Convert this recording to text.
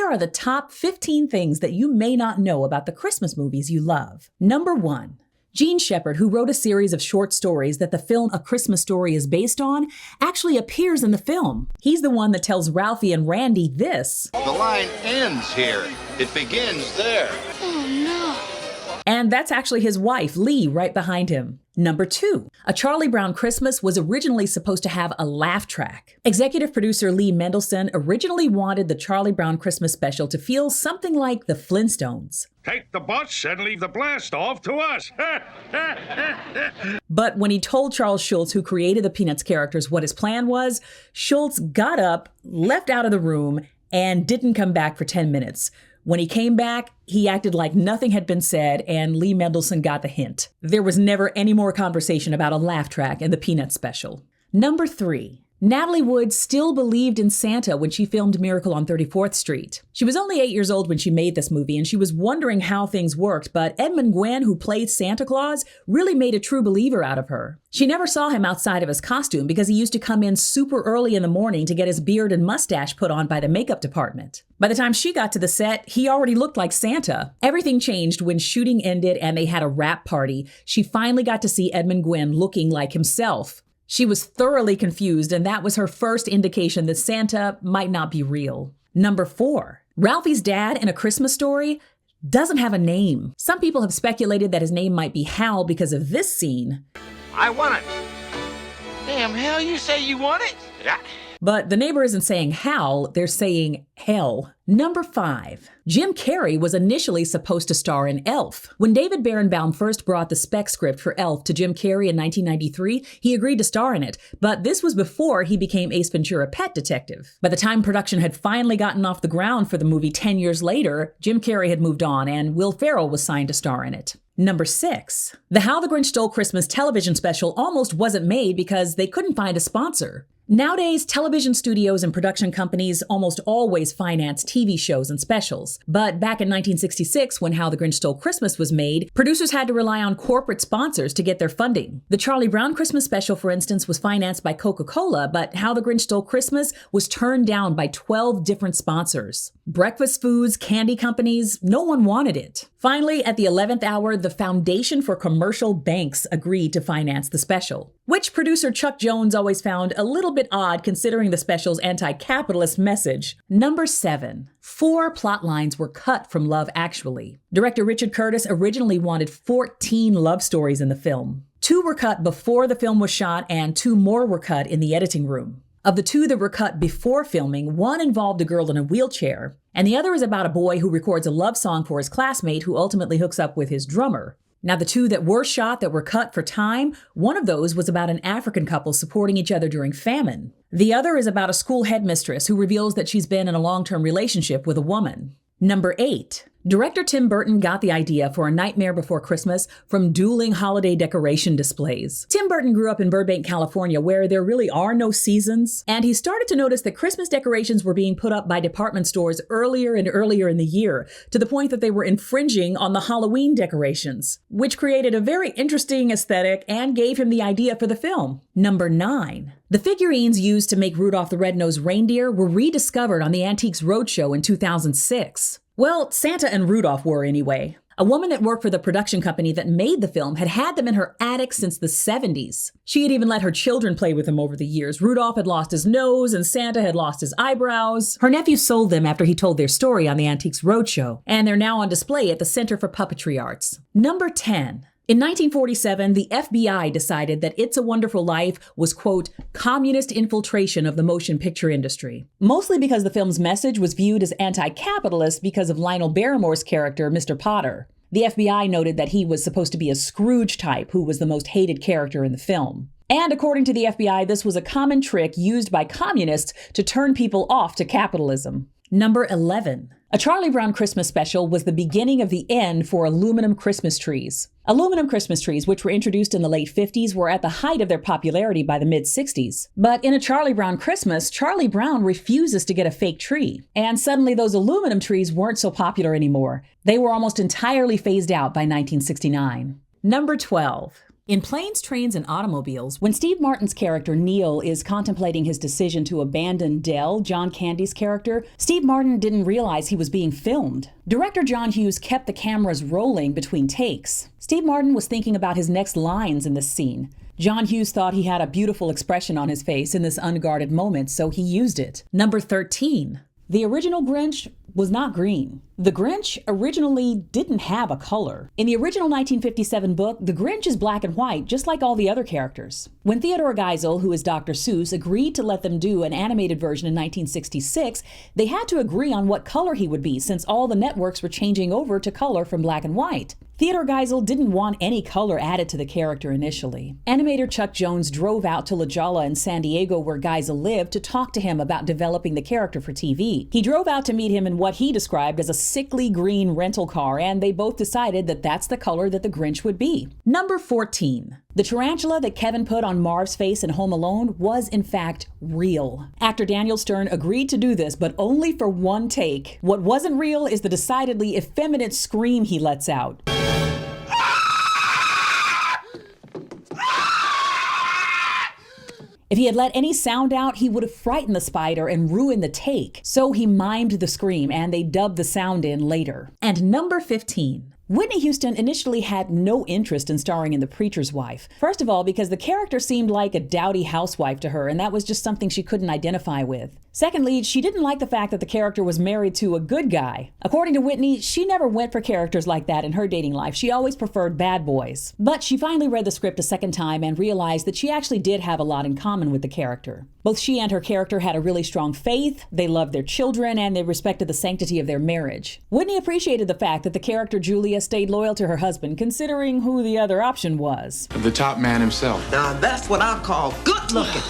here are the top 15 things that you may not know about the Christmas movies you love. Number 1. Gene Shepard, who wrote a series of short stories that the film A Christmas Story is based on, actually appears in the film. He's the one that tells Ralphie and Randy this: "The line ends here. It begins there." Oh no. And that's actually his wife, Lee, right behind him. Number 2. A Charlie Brown Christmas was originally supposed to have a laugh track. Executive producer Lee Mendelsohn originally wanted the Charlie Brown Christmas special to feel something like the Flintstones. "Take the bus and leave the blast off to us." But when he told Charles Schulz, who created the Peanuts characters, what his plan was, Schulz got up, left out of the room, and didn't come back for 10 minutes. When he came back, he acted like nothing had been said, and Lee Mendelsohn got the hint. There was never any more conversation about a laugh track in the Peanuts special. Number 3. Natalie Wood still believed in Santa when she filmed Miracle on 34th Street. She was only 8 years old when she made this movie, and she was wondering how things worked, but Edmund Gwenn, who played Santa Claus, really made a true believer out of her. She never saw him outside of his costume because he used to come in super early in the morning to get his beard and mustache put on by the makeup department. By the time she got to the set, he already looked like Santa. Everything changed when shooting ended and they had a wrap party. She finally got to see Edmund Gwenn looking like himself. She was thoroughly confused, and that was her first indication that Santa might not be real. Number 4. Ralphie's dad in A Christmas Story doesn't have a name. Some people have speculated that his name might be Hal because of this scene. "I want it." Damn, Hal, you say you want it? Yeah. But the neighbor isn't saying Hal, they're saying hell. Number 5. Jim Carrey was initially supposed to star in Elf. When David Berenbaum first brought the spec script for Elf to Jim Carrey in 1993, he agreed to star in it, but this was before he became Ace Ventura: Pet Detective. By the time production had finally gotten off the ground for the movie 10 years later, Jim Carrey had moved on and Will Ferrell was signed to star in it. Number 6. The How the Grinch Stole Christmas television special almost wasn't made because they couldn't find a sponsor. Nowadays, television studios and production companies almost always finance TV shows and specials. But back in 1966, when How the Grinch Stole Christmas was made, producers had to rely on corporate sponsors to get their funding. The Charlie Brown Christmas special, for instance, was financed by Coca-Cola, but How the Grinch Stole Christmas was turned down by 12 different sponsors. Breakfast foods, candy companies, no one wanted it. Finally, at the 11th hour, the Foundation for Commercial Banks agreed to finance the special, which producer Chuck Jones always found a little bit odd considering the special's anti-capitalist message. Number 7. 4 plot lines were cut from Love Actually. Director Richard Curtis originally wanted 14 love stories in the film. 2 were cut before the film was shot, and 2 more were cut in the editing room. Of the 2 that were cut before filming, one involved a girl in a wheelchair, and the other is about a boy who records a love song for his classmate who ultimately hooks up with his drummer. Now, the 2 that were shot that were cut for time, one of those was about an African couple supporting each other during famine. The other is about a school headmistress who reveals that she's been in a long-term relationship with a woman. Number 8. Director Tim Burton got the idea for A Nightmare Before Christmas from dueling holiday decoration displays. Tim Burton grew up in Burbank, California, where there really are no seasons, and he started to notice that Christmas decorations were being put up by department stores earlier and earlier in the year, to the point that they were infringing on the Halloween decorations, which created a very interesting aesthetic and gave him the idea for the film. Number 9. The figurines used to make Rudolph the Red-Nosed Reindeer were rediscovered on the Antiques Roadshow in 2006. Well, Santa and Rudolph were anyway. A woman that worked for the production company that made the film had had them in her attic since the 70s. She had even let her children play with them over the years. Rudolph had lost his nose and Santa had lost his eyebrows. Her nephew sold them after he told their story on the Antiques Roadshow, and they're now on display at the Center for Puppetry Arts. Number 10. In 1947, the FBI decided that It's a Wonderful Life was, quote, communist infiltration of the motion picture industry. Mostly because the film's message was viewed as anti-capitalist because of Lionel Barrymore's character, Mr. Potter. The FBI noted that he was supposed to be a Scrooge type who was the most hated character in the film. And according to the FBI, this was a common trick used by communists to turn people off to capitalism. Number 11. A Charlie Brown Christmas special was the beginning of the end for aluminum Christmas trees. Aluminum Christmas trees, which were introduced in the late 50s, were at the height of their popularity by the mid-60s. But in A Charlie Brown Christmas, Charlie Brown refuses to get a fake tree. And suddenly those aluminum trees weren't so popular anymore. They were almost entirely phased out by 1969. Number 12. In Planes, Trains, and Automobiles, when Steve Martin's character Neil is contemplating his decision to abandon Dell, John Candy's character, Steve Martin didn't realize he was being filmed. Director John Hughes kept the cameras rolling between takes. Steve Martin was thinking about his next lines in this scene. John Hughes thought he had a beautiful expression on his face in this unguarded moment, so he used it. Number 13. The original Grinch was not green. The Grinch originally didn't have a color. In the original 1957 book, the Grinch is black and white, just like all the other characters. When Theodore Geisel, who is Dr. Seuss, agreed to let them do an animated version in 1966, they had to agree on what color he would be, since all the networks were changing over to color from black and white. Theodore Geisel didn't want any color added to the character initially. Animator Chuck Jones drove out to La Jolla in San Diego, where Geisel lived, to talk to him about developing the character for TV. He drove out to meet him in what he described as a sickly green rental car, and they both decided that that's the color that the Grinch would be. Number 14. The tarantula that Kevin put on Marv's face in Home Alone was in fact real. Actor Daniel Stern agreed to do this, but only for one take. What wasn't real is the decidedly effeminate scream he lets out. If he had let any sound out, he would have frightened the spider and ruined the take. So he mimed the scream, and they dubbed the sound in later. And number 15. Whitney Houston initially had no interest in starring in The Preacher's Wife. First of all, because the character seemed like a dowdy housewife to her, and that was just something she couldn't identify with. Secondly, she didn't like the fact that the character was married to a good guy. According to Whitney, she never went for characters like that in her dating life. She always preferred bad boys. But she finally read the script a second time and realized that she actually did have a lot in common with the character. Both she and her character had a really strong faith, they loved their children, and they respected the sanctity of their marriage. Whitney appreciated the fact that the character Julia stayed loyal to her husband, considering who the other option was. The top man himself. Now that's what I call good looking.